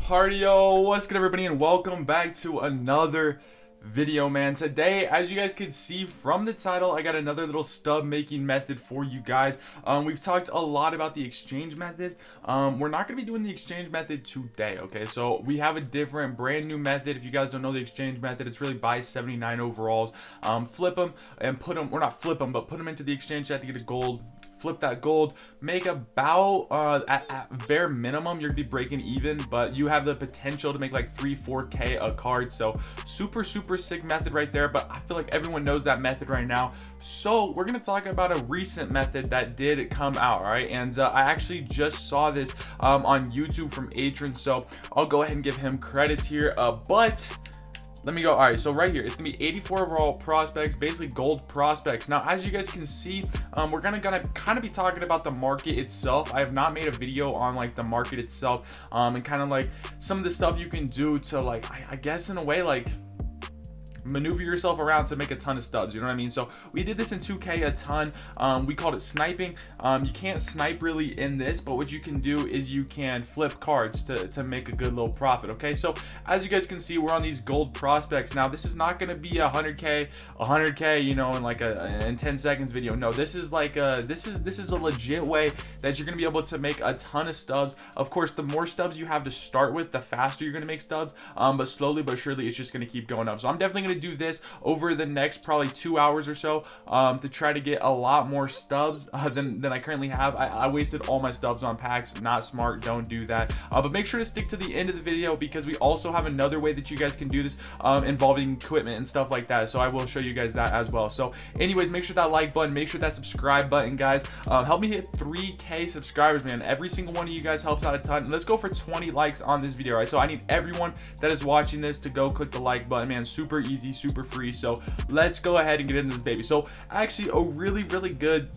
Partyo, what's good everybody, and welcome back to another video, man. Today, as you guys can see from the title, I got another little stub making method for you guys. We've talked a lot about the exchange method. We're not going to be doing the exchange method today, okay? So we have a different brand new method. If you guys don't know the exchange method, it's really buy 79 overalls, flip them and put them, or not flip them, but put them into the exchange chat to get a gold. Flip that gold, make about at bare minimum you're gonna be breaking even, but you have the potential to make like 3-4k a card. So super sick method right there, but I feel like everyone knows that method right now. So we're gonna talk about a recent method that did come out, all right? And I actually just saw this on YouTube from Atron, so I'll go ahead and give him credits here, but let me go. All right, so right here, it's gonna be 84 overall prospects, basically gold prospects. Now, as you guys can see, we're gonna kind of be talking about the market itself. I have not made a video on like the market itself, and kind of like some of the stuff you can do to like, I guess in a way, like maneuver yourself around to make a ton of stubs, you know what I mean? So we did this in 2K a ton. We called it sniping. You can't snipe really in this, but what you can do is you can flip cards to make a good little profit. Okay, so as you guys can see, we're on these gold prospects. Now this is not going to be 100k, you know, in like in 10 seconds video. No, this is like this is a legit way that you're going to be able to make a ton of stubs. Of course, the more stubs you have to start with, the faster you're going to make stubs, but slowly but surely it's just going to keep going up. So I'm definitely going to do this over the next probably 2 hours or so, to try to get a lot more stubs than I currently have. I wasted all my stubs on packs. Not smart, don't do that. But make sure to stick to the end of the video, because we also have another way that you guys can do this, involving equipment and stuff like that. So I will show you guys that as well. So anyways, make sure that like button, make sure that subscribe button, guys. Help me hit 3k subscribers, man. Every single one of you guys helps out a ton. And let's go for 20 likes on this video, right? So I need everyone that is watching this to go click the like button, man. Super easy, super free. So let's go ahead and get into this baby. So actually a really good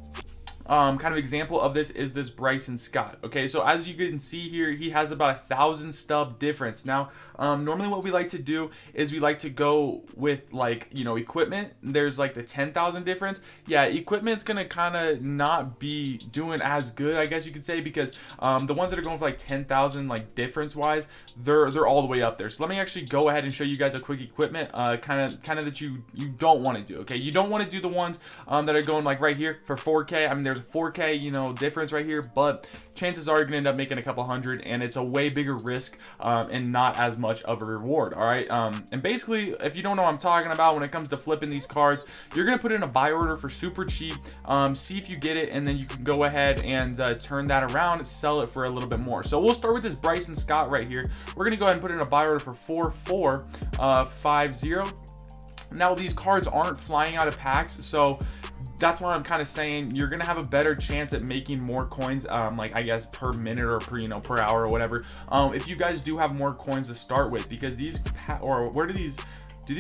kind of example of this is this Bryson Scott. Okay, so as you can see here, he has about 1,000 stub difference. Now normally what we like to do is we like to go with, like, you know, equipment. There's like the 10,000 difference. Yeah, equipment's gonna kind of not be doing as good, I guess you could say, because the ones that are going for like 10,000 like difference wise, they're all the way up there. So let me actually go ahead and show you guys a quick equipment kind of that you don't want to do. Okay, you don't want to do the ones that are going like right here for 4k. I mean, there's a 4k, you know, difference right here, but chances are you're gonna end up making a couple hundred, and it's a way bigger risk and not as much of a reward. All right, and basically, if you don't know what I'm talking about when it comes to flipping these cards, you're gonna put in a buy order for super cheap, see if you get it, and then you can go ahead and turn that around and sell it for a little bit more. So we'll start with this Bryson Scott right here. We're gonna go ahead and put in a buy order for 4450. Now these cards aren't flying out of packs, so that's why I'm kind of saying you're gonna have a better chance at making more coins, like I guess per minute or per, you know, per hour or whatever, if you guys do have more coins to start with, because these or where do these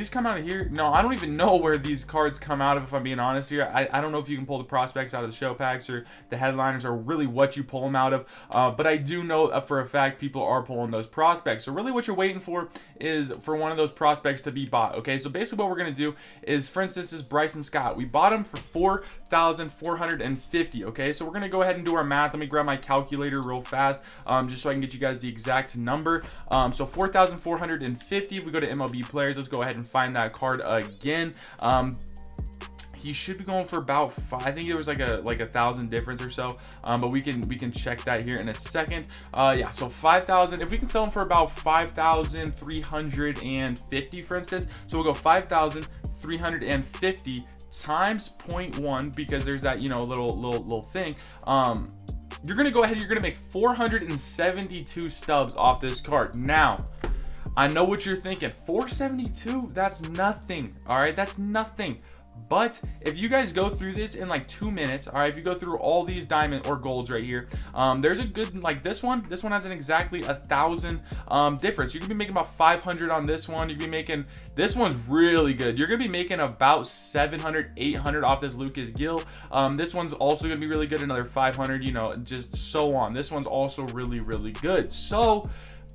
come out of here? No, I don't even know where these cards come out of, if I'm being honest here. I don't know if you can pull the prospects out of the show packs or the headliners, or really what you pull them out of, but I do know for a fact people are pulling those prospects. So really what you're waiting for is for one of those prospects to be bought. Okay, so basically what we're going to do is, for instance, this Bryson Scott, we bought him for 4,450. Okay, so we're going to go ahead and do our math. Let me grab my calculator real fast, just so I can get you guys the exact number. So 4,450. If we go to MLB players, let's go ahead and find that card again. He should be going for about I think it was like a 1,000 difference or so, but we can check that here in a second. Yeah, so 5,000. If we can sell him for about 5,350, for instance, so we'll go 5,350 times 0.1, because there's that, you know, little thing. You're gonna go ahead, you're gonna make 472 stubs off this card. Now I know what you're thinking, 472, that's nothing. All right, that's nothing. But if you guys go through this in like 2 minutes, all right, if you go through all these diamond or golds right here, there's a good, like this one has an exactly 1,000 difference. You can be making about 500 on this one. You can be making, this one's really good. You're gonna be making about 700, 800 off this Lucas Gill. This one's also gonna be really good, another 500, you know, just so on. This one's also really good. So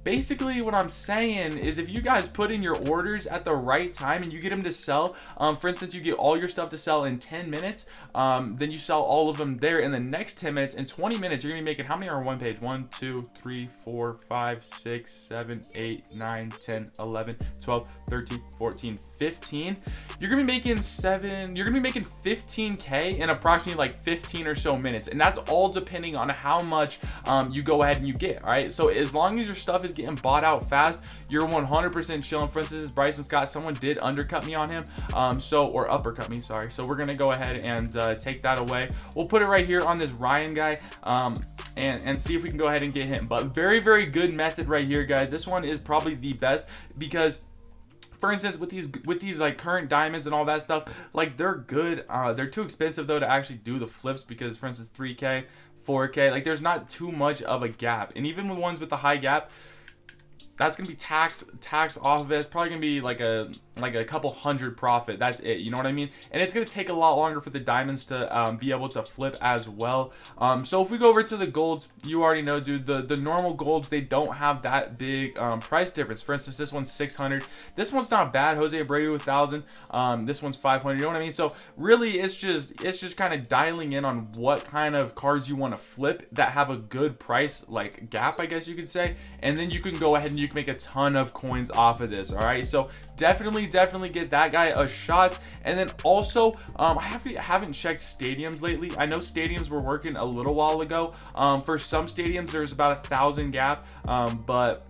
basically what I'm saying is if you guys put in your orders at the right time and you get them to sell, for instance, you get all your stuff to sell in 10 minutes, then you sell all of them there in the next 10 minutes. In 20 minutes, you're gonna be making, how many are on one page? 1, 2, 3, 4, 5, 6, 7, 8, 9, 10, 11, 12, 13, 14, 15. You're gonna be making 15K in approximately like 15 or so minutes, and that's all depending on how much you go ahead and you get. All right, so as long as your stuff is getting bought out fast, you're 100% chilling. For instance, Bryson Scott, someone did undercut me on him, or uppercut me, sorry. So we're gonna go ahead and take that away. We'll put it right here on this Ryan guy, and see if we can go ahead and get him. But very, very good method right here, guys. This one is probably the best because, for instance, with these like current diamonds and all that stuff, like they're good. They're too expensive though to actually do the flips because, for instance, 3K, 4K, like there's not too much of a gap. And even with ones with the high gap, that's gonna be tax off of it. It's probably gonna be like a couple hundred profit. That's it, you know what I mean? And it's gonna take a lot longer for the diamonds to be able to flip as well. So if we go over to the golds, you already know, dude, the normal golds, they don't have that big price difference. For instance, this one's 600. This one's not bad. Jose Abreu 1000. This one's 500. You know what I mean? So really, it's just kind of dialing in on what kind of cards you want to flip that have a good price like gap, I guess you could say, and then you can go ahead and you can make a ton of coins off of this. All right, so definitely get that guy a shot. And then also, I haven't checked stadiums lately. I know stadiums were working a little while ago. For some stadiums, there's about 1,000 gap, but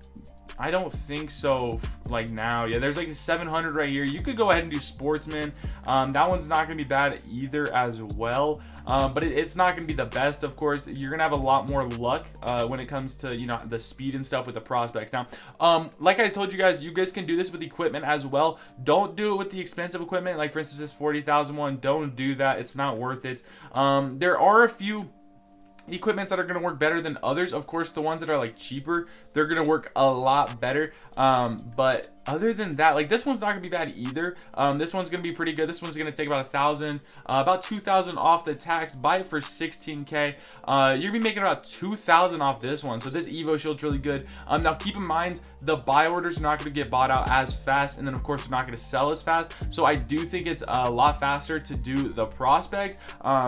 I don't think so like now. Yeah, there's like 700 right here. You could go ahead and do sportsman. That one's not gonna be bad either as well. But it's not gonna be the best, of course. You're gonna have a lot more luck when it comes to, you know, the speed and stuff with the prospects. Now, like I told you guys can do this with equipment as well. Don't do it with the expensive equipment. Like for instance, this 40,000 one. Don't do that. It's not worth it. There are a few equipments that are going to work better than others. Of course, the ones that are like cheaper, they're going to work a lot better. But other than that, like this one's not gonna be bad either. This one's gonna be pretty good. This one's gonna take about 1,000, about 2,000 off the tax. Buy it for 16K. You're gonna be making about 2,000 off this one. So this Evo Shield's really good. Now keep in mind the buy orders are not gonna get bought out as fast, and then of course they're not gonna sell as fast. So I do think it's a lot faster to do the prospects.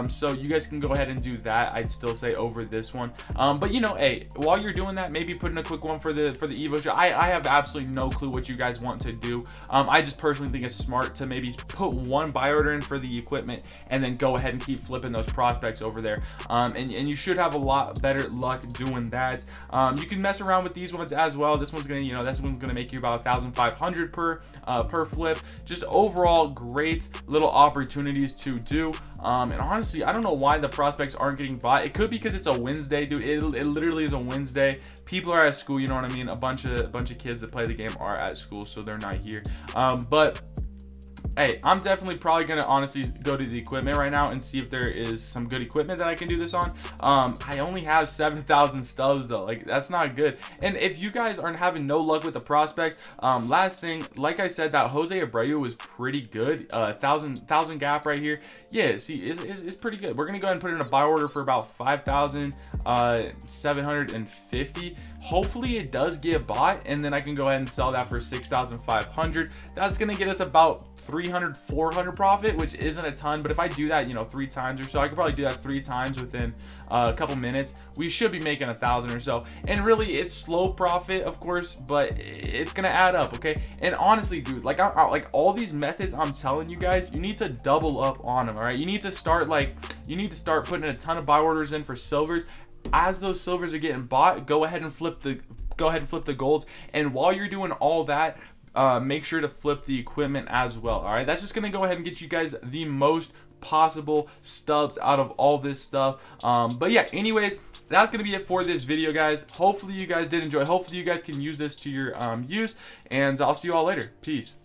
So you guys can go ahead and do that. I'd still say over this one. But you know, hey, while you're doing that, maybe put in a quick one for the Evo Shield. I have absolutely no clue what you guys want to do. I just personally think it's smart to maybe put one buy order in for the equipment and then go ahead and keep flipping those prospects over there. And you should have a lot better luck doing that. You can mess around with these ones as well. This one's gonna, you know, this one's gonna make you about 1,500 per flip. Just overall great little opportunities to do. And honestly, I don't know why the prospects aren't getting bought. It could be because it's a Wednesday, dude. It literally is a Wednesday. People are at school, you know what I mean? A bunch of kids that play the game are at school, so they're not here. But hey, I'm definitely probably gonna honestly go to the equipment right now and see if there is some good equipment that I can do this on. I only have 7,000 stubs though. Like that's not good. And if you guys aren't having no luck with the prospects, last thing, like I said, that Jose Abreu was pretty good. 1,000 gap right here. Yeah, see, it's pretty good. We're gonna go ahead and put in a buy order for about 5,750. Hopefully it does get bought, and then I can go ahead and sell that for 6,500. That's gonna get us about 300, 400 profit, which isn't a ton, but if I do that, you know, 3 times or so, I could probably do that 3 times within a couple minutes. We should be making 1,000 or so. And really, it's slow profit, of course, but it's gonna add up, okay? And honestly, dude, like like all these methods I'm telling you guys, you need to double up on them. All right, you need to start putting a ton of buy orders in for silvers. As those silvers are getting bought, go ahead and flip the golds. And while you're doing all that, make sure to flip the equipment as well. All right, that's just gonna go ahead and get you guys the most possible stubs out of all this stuff. But yeah, anyways, that's gonna be it for this video, guys. Hopefully you guys did enjoy. Hopefully you guys can use this to your use, and I'll see you all later. Peace.